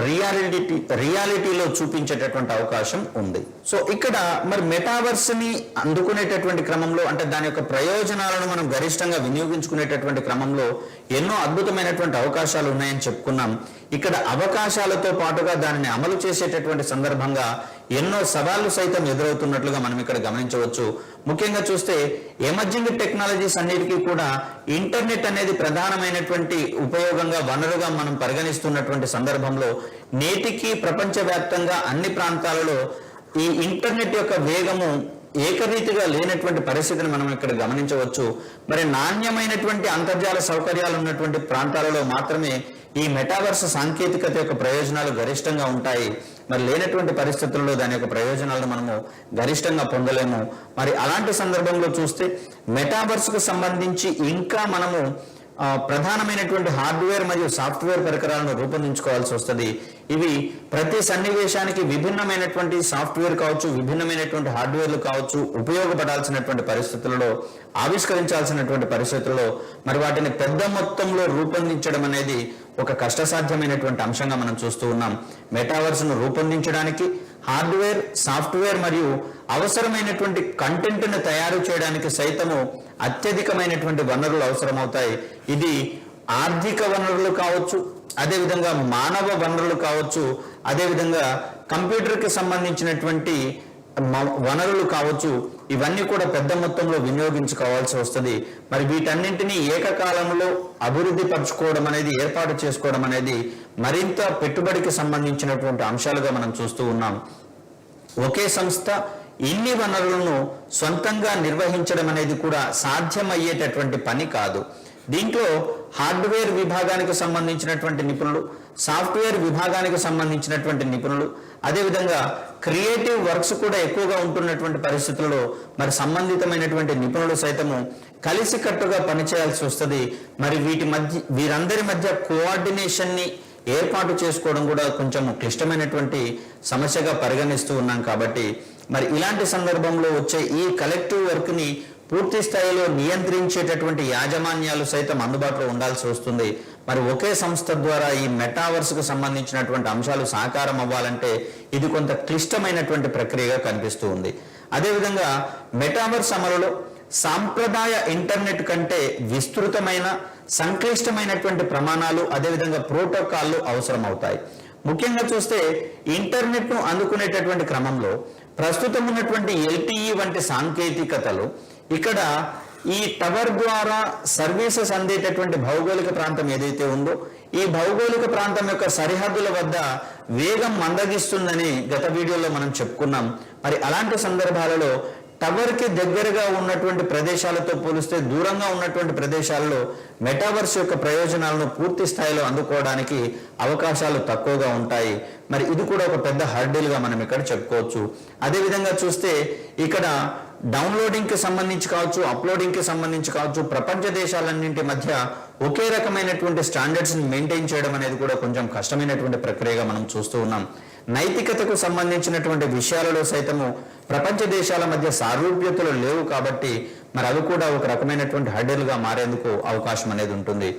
రియాలిటీలో చూపించేటటువంటి అవకాశం ఉంది. సో ఇక్కడ మరి మెటావర్స్ ని అందుకునేటటువంటి క్రమంలో, అంటే దాని యొక్క ప్రయోజనాలను మనం గరిష్టంగా వినియోగించుకునేటటువంటి క్రమంలో ఎన్నో అద్భుతమైనటువంటి అవకాశాలు ఉన్నాయని చెప్పుకున్నాం. ఇక్కడ అవకాశాలతో పాటుగా దానిని అమలు చేసేటటువంటి సందర్భంగా ఎన్నో సవాళ్లు సైతం ఎదురవుతున్నట్లుగా మనం ఇక్కడ గమనించవచ్చు. ముఖ్యంగా చూస్తే ఎమర్జింగ్ టెక్నాలజీస్ అన్నిటికీ కూడా ఇంటర్నెట్ అనేది ప్రధానమైనటువంటి ఉపయోగంగా, వనరుగా మనం పరిగణిస్తున్నటువంటి సందర్భంలో నేటికి ప్రపంచవ్యాప్తంగా అన్ని ప్రాంతాలలో ఈ ఇంటర్నెట్ యొక్క వేగము ఏకరీతిగా లేనటువంటి పరిస్థితిని మనం ఇక్కడ గమనించవచ్చు. మరి నాణ్యమైనటువంటి అంతర్జాల సౌకర్యాలు ఉన్నటువంటి ప్రాంతాలలో మాత్రమే ఈ మెటావర్స్ సాంకేతికత యొక్క ప్రయోజనాలు గరిష్టంగా ఉంటాయి. మరి లేనటువంటి పరిస్థితుల్లో దాని యొక్క ప్రయోజనాలను మనము గరిష్టంగా పొందలేము. మరి అలాంటి సందర్భంలో చూస్తే మెటావర్స్ కు సంబంధించి ఇంకా మనము ప్రధానమైనటువంటి హార్డ్వేర్ మరియు సాఫ్ట్వేర్ పరికరాలను రూపొందించుకోవాల్సి వస్తుంది. ఇవి ప్రతి సన్నివేశానికి విభిన్నమైనటువంటి సాఫ్ట్వేర్ కావచ్చు, విభిన్నమైనటువంటి హార్డ్వేర్లు కావచ్చు, ఉపయోగపడాల్సినటువంటి పరిస్థితులలో, ఆవిష్కరించాల్సినటువంటి పరిస్థితుల్లో మరి వాటిని పెద్ద మొత్తంలో రూపొందించడం అనేది ఒక కష్టసాధ్యమైనటువంటి అంశంగా మనం చూస్తూ ఉన్నాం. మెటావర్స్ ను రూపొందించడానికి హార్డ్వేర్, సాఫ్ట్వేర్ మరియు అవసరమైనటువంటి కంటెంట్ ను తయారు చేయడానికి సైతము అత్యధికమైనటువంటి వనరులు అవసరమవుతాయి. ఇది ఆర్థిక వనరులు కావచ్చు, అదేవిధంగా మానవ వనరులు కావచ్చు, అదేవిధంగా కంప్యూటర్కి సంబంధించినటువంటి వనరులు కావచ్చు. ఇవన్నీ కూడా పెద్ద మొత్తంలో వినియోగించుకోవాల్సి వస్తుంది. మరి వీటన్నింటినీ ఏకకాలంలో అభివృద్ధి పరచుకోవడం అనేది, ఏర్పాటు చేసుకోవడం అనేది మరింత పెట్టుబడికి సంబంధించినటువంటి అంశాలుగా మనం చూస్తూ ఉన్నాం. ఒకే సంస్థ ఇన్ని వనరులను సొంతంగా నిర్వహించడం అనేది కూడా సాధ్యమయ్యేటటువంటి పని కాదు. దీంట్లో హార్డ్వేర్ విభాగానికి సంబంధించినటువంటి నిపుణులు, సాఫ్ట్వేర్ విభాగానికి సంబంధించినటువంటి నిపుణులు, అదేవిధంగా క్రియేటివ్ వర్క్స్ కూడా ఎక్కువగా ఉంటున్నటువంటి పరిస్థితుల్లో మరి సంబంధితమైనటువంటి నిపుణులు సైతము కలిసికట్టుగా పనిచేయాల్సి వస్తుంది. మరి వీరందరి మధ్య కోఆర్డినేషన్ ని ఏర్పాటు చేసుకోవడం కూడా కొంచెం క్లిష్టమైనటువంటి సమస్యగా పరిగణిస్తూ ఉన్నాం. కాబట్టి మరి ఇలాంటి సందర్భంలో వచ్చే ఈ కలెక్టివ్ వర్క్ ని పూర్తి స్థాయిలో నియంత్రించేటటువంటి యాజమాన్యాలు సైతం అందుబాటులో ఉండాల్సి వస్తుంది. మరి ఒకే సంస్థ ద్వారా ఈ మెటావర్స్ కు సంబంధించినటువంటి అంశాలు సాకారం అవ్వాలంటే ఇది కొంత క్లిష్టమైనటువంటి ప్రక్రియగా కనిపిస్తూ ఉంది. అదేవిధంగా మెటావర్స్ అమలులో సాంప్రదాయ ఇంటర్నెట్ కంటే విస్తృతమైన, సంక్లిష్టమైనటువంటి ప్రమాణాలు, అదేవిధంగా ప్రోటోకాల్లు అవసరమవుతాయి. ముఖ్యంగా చూస్తే ఇంటర్నెట్ ను అందుకునేటటువంటి క్రమంలో ప్రస్తుతం ఉన్నటువంటి LTE వంటి సాంకేతికతలు ఇక్కడ ఈ టవర్ ద్వారా సర్వీసెస్ అందేటటువంటి భౌగోళిక ప్రాంతం ఏదైతే ఉందో ఈ భౌగోళిక ప్రాంతం యొక్క సరిహద్దుల వద్ద వేగం మందగిస్తుందని గత వీడియోలో మనం చెప్పుకున్నాం. మరి అలాంటి సందర్భాలలో టవర్ కి దగ్గరగా ఉన్నటువంటి ప్రదేశాలతో పోలిస్తే దూరంగా ఉన్నటువంటి ప్రదేశాలలో మెటావర్స్ యొక్క ప్రయోజనాలను పూర్తి స్థాయిలో అందుకోవడానికి అవకాశాలు తక్కువగా ఉంటాయి. మరి ఇది కూడా ఒక పెద్ద హర్డిల్ గా మనం ఇక్కడ చెప్పుకోవచ్చు. అదేవిధంగా చూస్తే ఇక్కడ డౌన్లోడింగ్ కి సంబంధించి కావచ్చు, అప్లోడింగ్ కి సంబంధించి కావచ్చు, ప్రపంచ దేశాలన్నింటి మధ్య ఒకే రకమైనటువంటి స్టాండర్డ్స్ ని మెయింటైన్ చేయడం అనేది కూడా కొంచెం కష్టమైనటువంటి ప్రక్రియగా మనం చూస్తూ ఉన్నాం. నైతికతకు సంబంధించినటువంటి విషయాలలో సైతము ప్రపంచ దేశాల మధ్య సారూప్యతలు లేవు. కాబట్టి మరి అవి కూడా ఒక రకమైనటువంటి హర్డిల్గా మారేందుకు అవకాశం అనేది ఉంటుంది.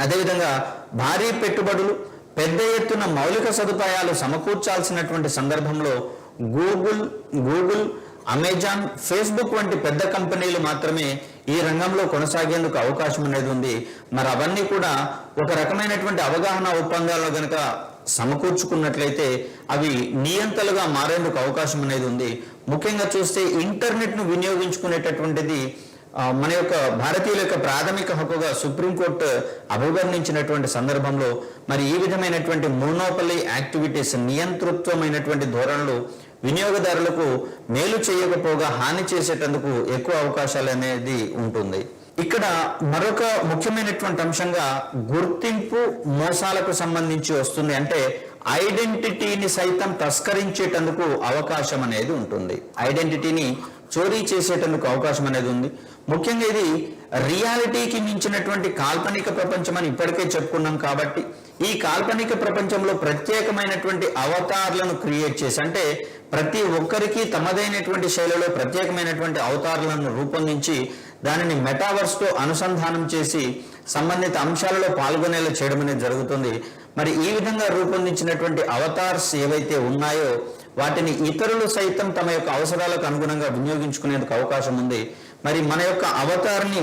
అదేవిధంగా భారీ పెట్టుబడులు, పెద్ద ఎత్తున మౌలిక సదుపాయాలు సమకూర్చాల్సినటువంటి సందర్భంలో గూగుల్, అమెజాన్, ఫేస్బుక్ వంటి పెద్ద కంపెనీలు మాత్రమే ఈ రంగంలో కొనసాగేందుకు అవకాశం అనేది ఉంది. మరి అవన్నీ కూడా ఒక రకమైనటువంటి అవగాహన ఒప్పందాల్లో గనక సమకూర్చుకున్నట్లయితే అవి నియంతలుగా మారేందుకు అవకాశం అనేది ఉంది. ముఖ్యంగా చూస్తే ఇంటర్నెట్ ను వినియోగించుకునేటటువంటిది మన యొక్క భారతీయుల యొక్క ప్రాథమిక హక్కుగా సుప్రీంకోర్టు అభివర్ణించినటువంటి సందర్భంలో మరి ఈ విధమైనటువంటి మోనోపలీ యాక్టివిటీస్, నియంతృత్వమైనటువంటి ధోరణులు వినియోగదారులకు మేలు చేయకపోగా హాని చేసేటందుకు ఎక్కువ అవకాశాలు అనేది ఉంటుంది. ఇక్కడ మరొక ముఖ్యమైనటువంటి అంశంగా గుర్తింపు మోసాలకు సంబంధించి వస్తుంది. అంటే ఐడెంటిటీని సైతం తస్కరించేటందుకు అవకాశం అనేది ఉంటుంది. ఐడెంటిటీని చోరీ చేసేటందుకు అవకాశం అనేది ఉంది. ముఖ్యంగా ఇది రియాలిటీకి మించినటువంటి కాల్పనిక ప్రపంచం అని ఇప్పటికే చెప్పుకున్నాం. కాబట్టి ఈ కాల్పనిక ప్రపంచంలో ప్రత్యేకమైనటువంటి అవతార్లను క్రియేట్ చేసి, అంటే ప్రతి ఒక్కరికి తమదైనటువంటి శైలిలో ప్రత్యేకమైనటువంటి అవతార్లను రూపొందించి దానిని మెటావర్స్ తో అనుసంధానం చేసి సంబంధిత అంశాలలో పాల్గొనేలా చేయడం అనేది జరుగుతుంది. మరి ఈ విధంగా రూపొందించినటువంటి అవతార్స్ ఏవైతే ఉన్నాయో వాటిని ఇతరులు సైతం తమ యొక్క అవసరాలకు అనుగుణంగా వినియోగించుకునేందుకు అవకాశం ఉంది. మరి మన యొక్క అవతార్ని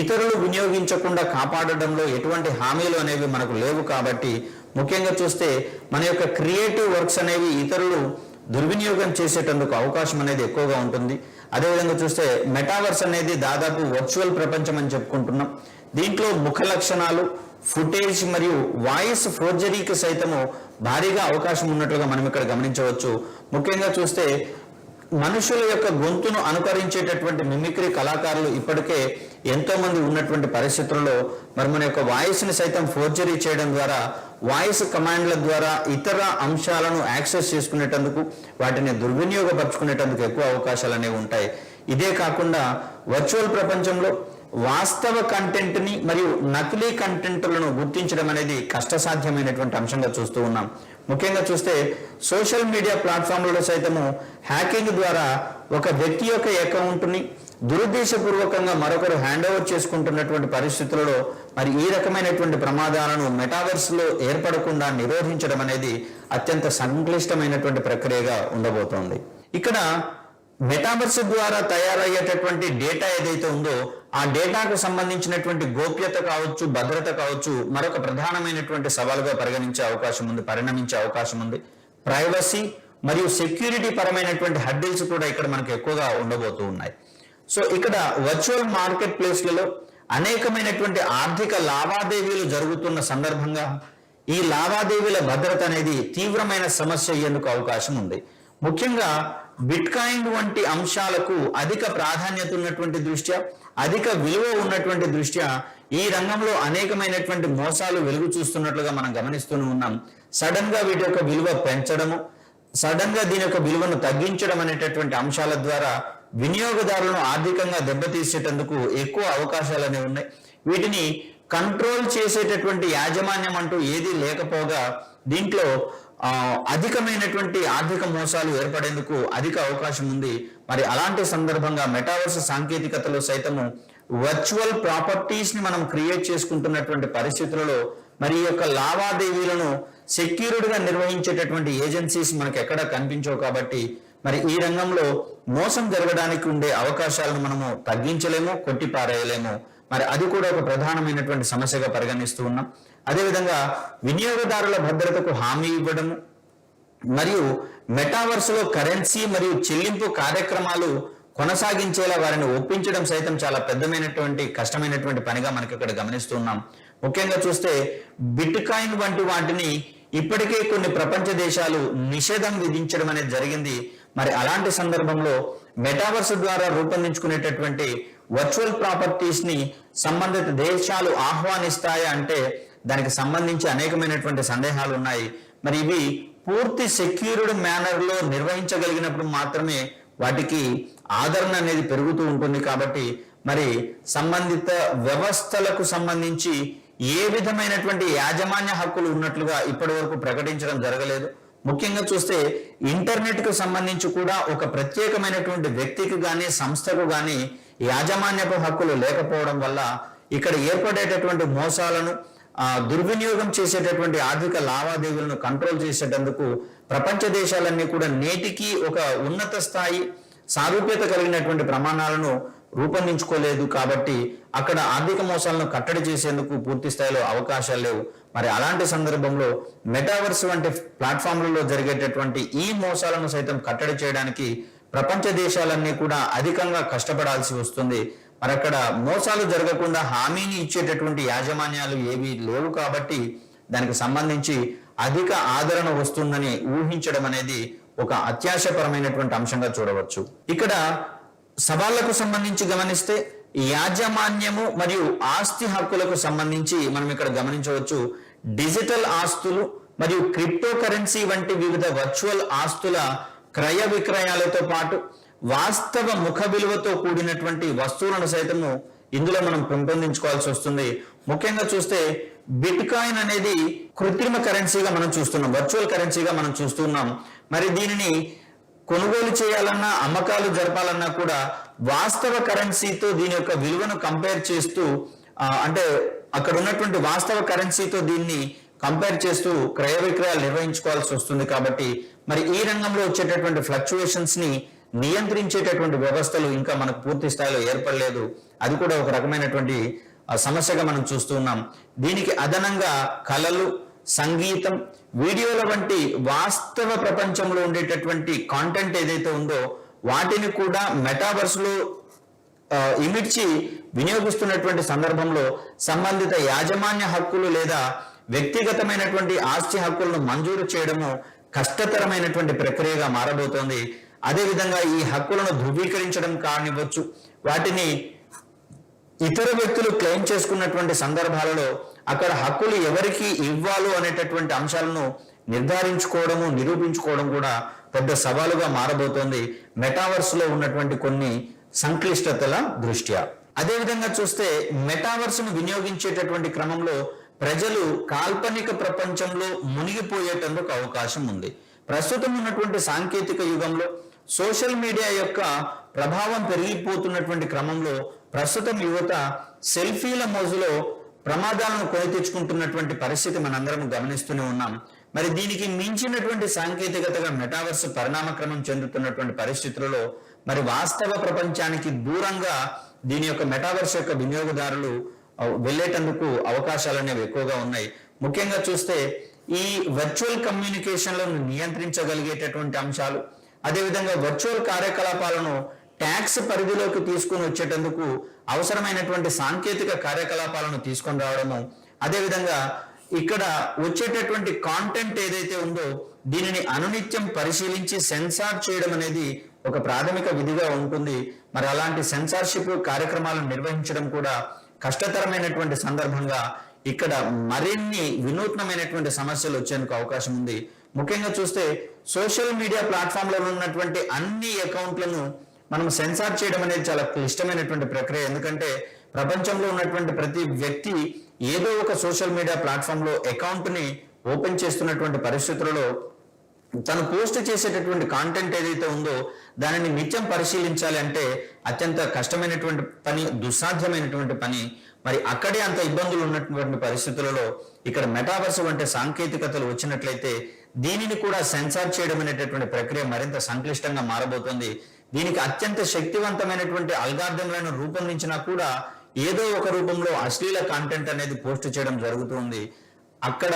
ఇతరులు వినియోగించకుండా కాపాడడంలో ఎటువంటి హామీలు అనేవి మనకు లేవు. కాబట్టి ముఖ్యంగా చూస్తే మన యొక్క క్రియేటివ్ వర్క్స్ అనేవి ఇతరులు దుర్వినియోగం చేసేటందుకు అవకాశం అనేది ఎక్కువగా ఉంటుంది. అదేవిధంగా చూస్తే మెటావర్స్ అనేది దాదాపు వర్చువల్ ప్రపంచం అని చెప్పుకుంటున్నాం. దీంట్లో ముఖ లక్షణాలు, ఫుటేజ్ మరియు వాయిస్ ఫోర్జరీకి సైతము భారీగా అవకాశం ఉన్నట్లుగా మనం ఇక్కడ గమనించవచ్చు. ముఖ్యంగా చూస్తే మనుషుల యొక్క గొంతును అనుకరించేటటువంటి మిమిక్రీ కళాకారులు ఇప్పటికే ఎంతో మంది ఉన్నటువంటి పరిస్థితుల్లో మరి మన యొక్క వాయిస్ ని సైతం ఫోర్జరీ చేయడం ద్వారా, వాయిస్ కమాండ్ల ద్వారా ఇతర అంశాలను యాక్సెస్ చేసుకునేటందుకు, వాటిని దుర్వినియోగపరుచుకునేటందుకు ఎక్కువ అవకాశాలు అనేవి ఉంటాయి. ఇదే కాకుండా వర్చువల్ ప్రపంచంలో వాస్తవ కంటెంట్ ని మరియు నకిలీ కంటెంట్లను గుర్తించడం అనేది కష్టసాధ్యమైనటువంటి అంశంగా చూస్తూ ఉన్నాం. ముఖ్యంగా చూస్తే సోషల్ మీడియా ప్లాట్ఫామ్లలో సైతము హ్యాకింగ్ ద్వారా ఒక వ్యక్తి యొక్క అకౌంట్ని దురుద్దేశపూర్వకంగా మరొకరు హ్యాండ్ ఓవర్ చేసుకుంటున్నటువంటి పరిస్థితులలో మరి ఈ రకమైనటువంటి ప్రమాదాలను మెటావర్స్ లో ఏర్పడకుండా నిరోధించడం అనేది అత్యంత సంక్లిష్టమైనటువంటి ప్రక్రియగా ఉండబోతోంది. ఇక్కడ మెటావర్స్ ద్వారా తయారయ్యేటటువంటి డేటా ఏదైతే ఉందో ఆ డేటాకు సంబంధించినటువంటి గోప్యత కావచ్చు, భద్రత కావచ్చు మరొక ప్రధానమైనటువంటి సవాలుగా పరిణమించే అవకాశం ఉంది. ప్రైవసీ మరియు సెక్యూరిటీ పరమైనటువంటి హడ్డిల్స్ కూడా ఇక్కడ మనకు ఎక్కువగా ఉండబోతూ ఉన్నాయి. సో ఇక్కడ వర్చువల్ మార్కెట్ ప్లేస్లలో అనేకమైనటువంటి ఆర్థిక లావాదేవీలు జరుగుతున్న సందర్భంగా ఈ లావాదేవీల భద్రత అనేది తీవ్రమైన సమస్య అయ్యేందుకు అవకాశం ఉంది. ముఖ్యంగా బిట్ కాయిన్ వంటి అంశాలకు అధిక ప్రాధాన్యత ఉన్నటువంటి దృష్ట్యా, అధిక విలువ ఉన్నటువంటి దృష్ట్యా ఈ రంగంలో అనేకమైనటువంటి మోసాలు వెలుగు చూస్తున్నట్లుగా మనం గమనిస్తూనే ఉన్నాం. సడన్ గా వీటి యొక్క విలువ పెంచడము, సడన్ గా దీని యొక్క విలువను తగ్గించడం అనేటటువంటి అంశాల ద్వారా వినియోగదారులను ఆర్థికంగా దెబ్బతీసేటందుకు ఎక్కువ అవకాశాలు అనేవి ఉన్నాయి. వీటిని కంట్రోల్ చేసేటటువంటి యాజమాన్యం అంటూ ఏదీ లేకపోగా దీంట్లో అధికమైనటువంటి ఆర్థిక మోసాలు ఏర్పడేందుకు అధిక అవకాశం ఉంది. మరి అలాంటి సందర్భంగా మెటావర్స్ సాంకేతికతలో సైతము వర్చువల్ ప్రాపర్టీస్ ని మనం క్రియేట్ చేసుకుంటున్నటువంటి పరిస్థితులలో మరి ఈ యొక్క లావాదేవీలను సెక్యూర్డ్గా నిర్వహించేటటువంటి ఏజెన్సీస్ మనకు ఎక్కడ కనిపించవు. కాబట్టి మరి ఈ రంగంలో మోసం జరగడానికి ఉండే అవకాశాలను మనము తగ్గించలేము, కొట్టిపారేయలేము. మరి అది కూడా ఒక ప్రధానమైనటువంటి సమస్యగా పరిగణిస్తూ ఉన్నాం. అదేవిధంగా వినియోగదారుల భద్రతకు హామీ ఇవ్వడము మరియు మెటావర్స్ లో కరెన్సీ మరియు చెల్లింపు కార్యక్రమాలు కొనసాగించేలా వారిని ఒప్పించడం సైతం చాలా కష్టమైనటువంటి పనిగా మనకి ఇక్కడ గమనిస్తున్నాం. ముఖ్యంగా చూస్తే బిట్ కాయిన్ వంటి వాటిని ఇప్పటికే కొన్ని ప్రపంచ దేశాలు నిషేధం విధించడం అనేది జరిగింది. మరి అలాంటి సందర్భంలో మెటావర్స్ ద్వారా రూపొందించుకునేటటువంటి వర్చువల్ ప్రాపర్టీస్ ని సంబంధిత దేశాలు ఆహ్వానిస్తాయా అంటే దానికి సంబంధించి అనేకమైనటువంటి సందేహాలు ఉన్నాయి. మరి ఇవి పూర్తి సెక్యూర్డ్ మేనర్ లో నిర్వహించగలిగినప్పుడు మాత్రమే వాటికి ఆదరణ అనేది పెరుగుతూ ఉంటుంది. కాబట్టి మరి సంబంధిత వ్యవస్థలకు సంబంధించి ఏ విధమైనటువంటి యాజమాన్య హక్కులు ఉన్నట్లుగా ఇప్పటి వరకు ప్రకటించడం జరగలేదు. ముఖ్యంగా చూస్తే ఇంటర్నెట్ కు సంబంధించి కూడా ఒక ప్రత్యేకమైనటువంటి వ్యక్తికి కానీ సంస్థకు కానీ యాజమాన్యపు హక్కులు లేకపోవడం వల్ల ఇక్కడ ఏర్పడేటటువంటి మోసాలను, దుర్వినియోగం చేసేటటువంటి ఆర్థిక లావాదేవీలను కంట్రోల్ చేసేటందుకు ప్రపంచ దేశాలన్నీ కూడా నేటికి ఒక ఉన్నత స్థాయి సారూప్యత కలిగినటువంటి ప్రమాణాలను రూపొందించుకోలేదు. కాబట్టి అక్కడ ఆర్థిక మోసాలను కట్టడి చేసేందుకు పూర్తి స్థాయిలో అవకాశాలు లేవు. మరి అలాంటి సందర్భంలో మెటావర్స్ వంటి ప్లాట్ఫామ్లలో జరిగేటటువంటి ఈ మోసాలను సైతం కట్టడి చేయడానికి ప్రపంచ దేశాలన్నీ కూడా అధికంగా కష్టపడాల్సి వస్తుంది. మరి అక్కడ మోసాలు జరగకుండా హామీని ఇచ్చేటటువంటి యాజమాన్యాలు ఏవి లేవు. కాబట్టి దానికి సంబంధించి అధిక ఆదరణ వస్తుందని ఊహించడం అనేది ఒక అత్యాశపరమైనటువంటి అంశంగా చూడవచ్చు. ఇక్కడ సవాళ్లకు సంబంధించి గమనిస్తే యాజమాన్యము మరియు ఆస్తి హక్కులకు సంబంధించి మనం ఇక్కడ గమనించవచ్చు. డిజిటల్ ఆస్తులు మరియు క్రిప్టో కరెన్సీ వంటి వివిధ వర్చువల్ ఆస్తుల క్రయ విక్రయాలతో పాటు వాస్తవ ముఖ విలువతో కూడినటువంటి వస్తువులను సైతము ఇందులో మనం పెంపొందించుకోవాల్సి వస్తుంది. ముఖ్యంగా చూస్తే బిట్ కాయిన్ అనేది కృత్రిమ కరెన్సీగా మనం చూస్తున్నాం, వర్చువల్ కరెన్సీగా మనం చూస్తున్నాం. మరి దీనిని కొనుగోలు చేయాలన్నా, అమ్మకాలు జరపాలన్నా కూడా వాస్తవ కరెన్సీతో దీని యొక్క విలువను కంపేర్ చేస్తూ అంటే అక్కడ ఉన్నటువంటి వాస్తవ కరెన్సీతో దీన్ని కంపేర్ చేస్తూ క్రయ విక్రయాలు నిర్వహించుకోవాల్సి వస్తుంది. కాబట్టి మరి ఈ రంగంలో వచ్చేటటువంటి ఫ్లక్చువేషన్స్ ని నియంత్రించేటటువంటి వ్యవస్థలు ఇంకా మనకు పూర్తి స్థాయిలో ఏర్పడలేదు. అది కూడా ఒక రకమైనటువంటి సమస్యగా మనం చూస్తూ ఉన్నాం. దీనికి అదనంగా కళలు, సంగీతం, వీడియోల వంటి వాస్తవ ప్రపంచంలో ఉండేటటువంటి కాంటెంట్ ఏదైతే ఉందో వాటిని కూడా మెటావర్స్ లో ఇమిడ్చి వినియోగిస్తున్నటువంటి సందర్భంలో సంబంధిత యాజమాన్య హక్కులు లేదా వ్యక్తిగతమైనటువంటి ఆస్తి హక్కులను మంజూరు చేయడము కష్టతరమైనటువంటి ప్రక్రియగా మారబోతోంది. అదేవిధంగా ఈ హక్కులను ధృవీకరించడం కానివ్వచ్చు, వాటిని ఇతర వ్యక్తులు క్లెయిమ్ చేసుకున్నటువంటి సందర్భాలలో అక్కడ హక్కులు ఎవరికి ఇవ్వాలో అనేటటువంటి అంశాలను నిర్ధారించుకోవడము, నిరూపించుకోవడం కూడా పెద్ద సవాలుగా మారబోతోంది మెటావర్స్ లో ఉన్నటువంటి కొన్ని సంక్లిష్టతల దృష్ట్యా. అదేవిధంగా చూస్తే మెటావర్స్ ను వినియోగించేటటువంటి క్రమంలో ప్రజలు కాల్పనిక ప్రపంచంలో మునిగిపోయేటందుకు అవకాశం ఉంది. ప్రస్తుతం ఉన్నటువంటి సాంకేతిక యుగంలో సోషల్ మీడియా యొక్క ప్రభావం పెరిగిపోతున్నటువంటి క్రమంలో ప్రస్తుతం యువత సెల్ఫీల మోజులో ప్రమాదాలను కొని తెచ్చుకుంటున్నటువంటి పరిస్థితి మనందరం గమనిస్తూనే ఉన్నాం. మరి దీనికి మించినటువంటి సాంకేతికతగా మెటావర్స్ పరిణామక్రమం చెందుతున్నటువంటి పరిస్థితులలో మరి వాస్తవ ప్రపంచానికి దూరంగా దీని యొక్క మెటావర్స్ యొక్క వినియోగదారులు వెళ్ళేటందుకు అవకాశాలు అనేవి ఎక్కువగా ఉన్నాయి. ముఖ్యంగా చూస్తే ఈ వర్చువల్ కమ్యూనికేషన్లను నియంత్రించగలిగేటటువంటి అంశాలు, అదేవిధంగా వర్చువల్ కార్యకలాపాలను ట్యాక్స్ పరిధిలోకి తీసుకుని వచ్చేటందుకు అవసరమైనటువంటి సాంకేతిక కార్యకలాపాలను తీసుకొని రావడము, అదేవిధంగా ఇక్కడ వచ్చేటటువంటి కాంటెంట్ ఏదైతే ఉందో దీనిని అనునిత్యం పరిశీలించి సెన్సార్ చేయడం అనేది ఒక ప్రాథమిక విధిగా ఉంటుంది. మరి అలాంటి సెన్సార్షిప్ కార్యక్రమాలను నిర్వహించడం కూడా కష్టతరమైనటువంటి సందర్భంగా ఇక్కడ మరిన్ని వినూత్నమైనటువంటి సమస్యలు వచ్చేందుకు అవకాశం ఉంది. ముఖ్యంగా చూస్తే సోషల్ మీడియా ప్లాట్ఫామ్లలో ఉన్నటువంటి అన్ని అకౌంట్లను మనం సెన్సార్ చేయడం అనేది చాలా క్లిష్టమైనటువంటి ప్రక్రియ. ఎందుకంటే ప్రపంచంలో ఉన్నటువంటి ప్రతి వ్యక్తి ఏదో ఒక సోషల్ మీడియా ప్లాట్ఫామ్ లో అకౌంట్ ని ఓపెన్ చేస్తున్నటువంటి పరిస్థితులలో తను పోస్ట్ చేసేటటువంటి కాంటెంట్ ఏదైతే ఉందో దానిని నిత్యం పరిశీలించాలి అంటే అత్యంత కష్టమైనటువంటి పని, దుస్సాధ్యమైనటువంటి పని. మరి అక్కడే అంత ఇబ్బందులు ఉన్నటువంటి పరిస్థితులలో ఇక్కడ మెటావర్స్ వంటి సాంకేతికతలు వచ్చినట్లయితే దీనిని కూడా సెన్సార్ చేయడం అనేటటువంటి ప్రక్రియ మరింత సంక్లిష్టంగా మారబోతోంది. దీనికి అత్యంత శక్తివంతమైనటువంటి అల్గారిథంలను రూపొందించినా కూడా ఏదో ఒక రూపంలో అశ్లీల కాంటెంట్ అనేది పోస్ట్ చేయడం జరుగుతుంది. అక్కడ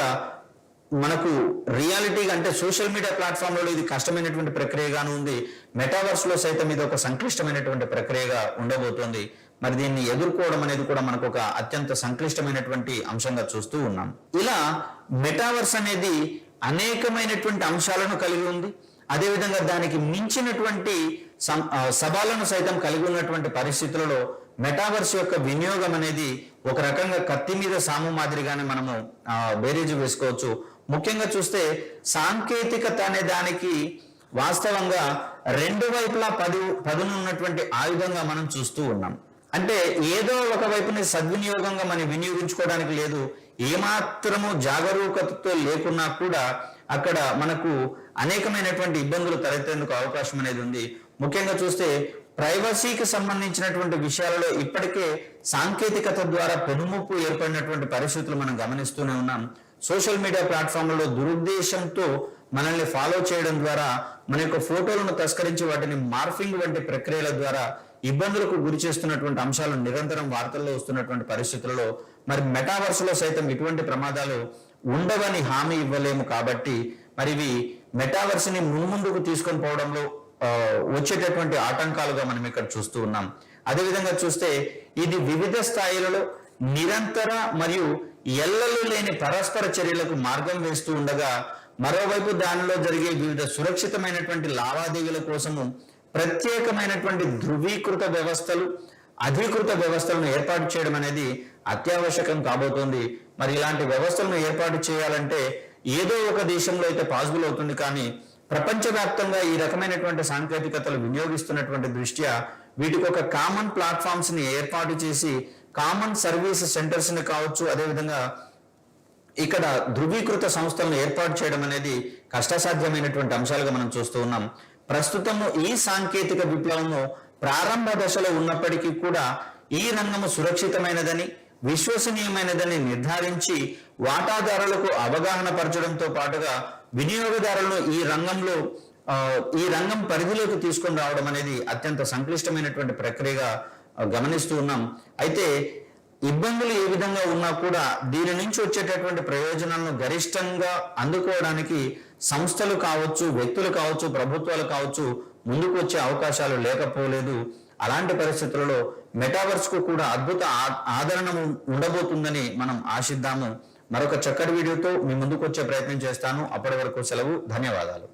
మనకు రియాలిటీ అంటే సోషల్ మీడియా ప్లాట్ఫామ్ లో ఇది కష్టమైనటువంటి ప్రక్రియగాను ఉంది, మెటావర్స్ లో సైతం ఇది ఒక సంక్లిష్టమైనటువంటి ప్రక్రియగా ఉండబోతోంది. మరి దీన్ని ఎదుర్కోవడం అనేది కూడా మనకు ఒక అత్యంత సంక్లిష్టమైనటువంటి అంశంగా చూస్తూ ఉన్నాం. ఇలా మెటావర్స్ అనేది అనేకమైనటువంటి అంశాలను కలిగి ఉంది. అదేవిధంగా దానికి మించినటువంటి సవాళ్లను సైతం కలిగి ఉన్నటువంటి పరిస్థితులలో మెటావర్స్ యొక్క వినియోగం అనేది ఒక రకంగా కత్తి మీద సాము మాదిరిగానే మనము బేరీజు వేసుకోవచ్చు. ముఖ్యంగా చూస్తే సాంకేతికత అనే దానికి వాస్తవంగా రెండు వైపులా పదునున్నటువంటి ఆయుధంగా మనం చూస్తూ ఉన్నాం. అంటే ఏదో ఒక వైపుని సద్వినియోగంగా మనం వినియోగించుకోవడానికి లేదు, ఏమాత్రము జాగరూకతతో లేకున్నా కూడా అక్కడ మనకు అనేకమైనటువంటి ఇబ్బందులు తలెత్తేందుకు అవకాశం అనేది ఉంది. ముఖ్యంగా చూస్తే ప్రైవసీకి సంబంధించినటువంటి విషయాలలో ఇప్పటికే సాంకేతికత ద్వారా పెనుముప్పు ఏర్పడినటువంటి పరిస్థితులు మనం గమనిస్తూనే ఉన్నాం. సోషల్ మీడియా ప్లాట్ఫామ్లలో దురుద్దేశంతో మనల్ని ఫాలో చేయడం ద్వారా మన యొక్క ఫోటోలను తస్కరించి వాటిని మార్ఫింగ్ వంటి ప్రక్రియల ద్వారా ఇబ్బందులకు గురి చేస్తున్నటువంటి అంశాలు నిరంతరం వార్తల్లో వస్తున్నటువంటి పరిస్థితులలో మరి మెటావర్స్ లో సైతం ఇటువంటి ప్రమాదాలు ఉండవని హామీ ఇవ్వలేము. కాబట్టి మరి ఇవి మెటావర్స్ ని ముందుకు తీసుకొని పోవడంలో వచ్చేటటువంటి ఆటంకాలుగా మనం ఇక్కడ చూస్తూ ఉన్నాం. అదేవిధంగా చూస్తే ఇది వివిధ స్థాయిలలో నిరంతర మరియు ఎల్లలు లేని పరస్పర చర్యలకు మార్గం వేస్తూ ఉండగా మరోవైపు దానిలో జరిగే వివిధ సురక్షితమైనటువంటి లావాదేవీల కోసము ప్రత్యేకమైనటువంటి ధృవీకృత వ్యవస్థలు, అధీకృత వ్యవస్థలను ఏర్పాటు చేయడం అనేది అత్యావశ్యకం కాబోతోంది. మరి ఇలాంటి వ్యవస్థలను ఏర్పాటు చేయాలంటే ఏదో ఒక దేశంలో అయితే పాసిబుల్ అవుతుంది, కానీ ప్రపంచవ్యాప్తంగా ఈ రకమైనటువంటి సాంకేతికతలు వినియోగిస్తున్నటువంటి దృష్ట్యా వీటికి ఒక కామన్ ప్లాట్ఫామ్స్ ని ఏర్పాటు చేసి కామన్ సర్వీస్ సెంటర్స్ ని కావచ్చు, అదేవిధంగా ఇక్కడ ధృవీకృత సంస్థలను ఏర్పాటు చేయడం అనేది కష్టసాధ్యమైనటువంటి అంశాలుగా మనం చూస్తూ ఉన్నాం. ప్రస్తుతము ఈ సాంకేతిక విప్లవము ప్రారంభ దశలో ఉన్నప్పటికీ కూడా ఈ రంగము సురక్షితమైనదని విశ్వసనీయమైనదని నిర్ధారించి వాటాదారులకు అవగాహన పరచడంతో పాటుగా వినియోగదారులను ఈ రంగం పరిధిలోకి తీసుకొని రావడం అనేది అత్యంత సంక్లిష్టమైనటువంటి ప్రక్రియగా గమనిస్తూ ఉన్నాం. అయితే ఇబ్బందులు ఏ విధంగా ఉన్నా కూడా దీని నుంచి వచ్చేటటువంటి ప్రయోజనాలను గరిష్టంగా అందుకోవడానికి సంస్థలు కావచ్చు, వ్యక్తులు కావచ్చు, ప్రభుత్వాలు కావచ్చు ముందుకు వచ్చే అవకాశాలు లేకపోలేదు. అలాంటి పరిస్థితులలో మెటావర్స్ కు కూడా అద్భుత ఆదరణ ఉండబోతుందని మనం ఆశిద్దాము. మరొక చక్కటి వీడియోతో మీ ముందుకు వచ్చే ప్రయత్నం చేస్తాను. అప్పటి వరకు సెలవు. ధన్యవాదాలు.